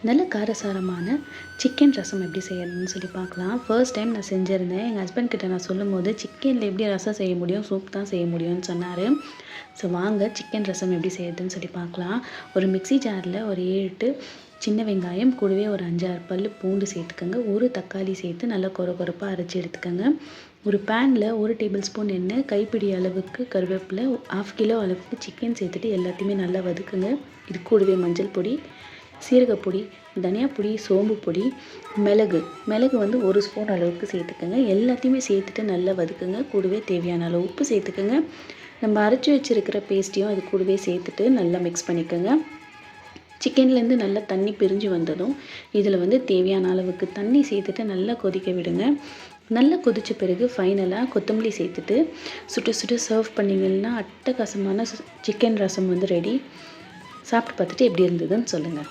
நல்ல காரசாரமான சிக்கன் ரசம் எப்படி செய்யறதுன்னு சொல்லி பார்க்கலாம். ஃபர்ஸ்ட் டைம் நான் செஞ்சுருந்தேன். எங்கள் ஹஸ்பண்ட் கிட்ட நான் சொல்லும்போது, சிக்கனில் எப்படி ரசம் செய்ய முடியும், சூப் தான் செய்ய முடியும்னு சொன்னார். ஸோ வாங்க சிக்கன் ரசம் எப்படி செய்யறதுன்னு சொல்லி பார்க்கலாம். ஒரு மிக்ஸி ஜாரில் ஒரு 7 சின்ன வெங்காயம், கூடவே ஒரு 5-6 பல் பூண்டு சேர்த்துக்கோங்க. ஒரு தக்காளி சேர்த்து நல்லா கொரப்பாக அரைச்சி எடுத்துக்கோங்க. ஒரு பேனில் 1 டேபிள் ஸ்பூன் எண்ணெய், கைப்பிடி அளவுக்கு கருவேப்பிலை, 1/2 கிலோ அளவுக்கு சிக்கன் சேர்த்துட்டு எல்லாத்தையுமே நல்லா வதக்குங்க. இது கூடவே மஞ்சள் பொடி, சீரகப்பொடி, தனியாப்பொடி, சோம்பு பொடி, மிளகு வந்து 1 ஸ்பூன் அளவுக்கு சேர்த்துக்கோங்க. எல்லாத்தையுமே சேர்த்துட்டு நல்லா வதக்குங்க. கூடவே தேவையான அளவு உப்பு சேர்த்துக்கோங்க. நம்ம அரைச்சி வச்சுருக்கிற பேஸ்ட்டையும் அது கூடவே சேர்த்துட்டு நல்லா மிக்ஸ் பண்ணிக்கோங்க. சிக்கன்லேருந்து நல்லா தண்ணி பிரிஞ்சு வந்ததும் இதில் வந்து தேவையான அளவுக்கு தண்ணி சேர்த்துட்டு நல்லா கொதிக்க விடுங்க. நல்லா கொதித்த பிறகு ஃபைனலாக கொத்தமல்லி சேர்த்துட்டு சுட்டு சர்வ் பண்ணிங்கன்னா அட்டகாசமான சிக்கன் ரசம் வந்து ரெடி. சாப்பிட்டு பார்த்துட்டு எப்படி இருந்ததுன்னு சொல்லுங்கள்.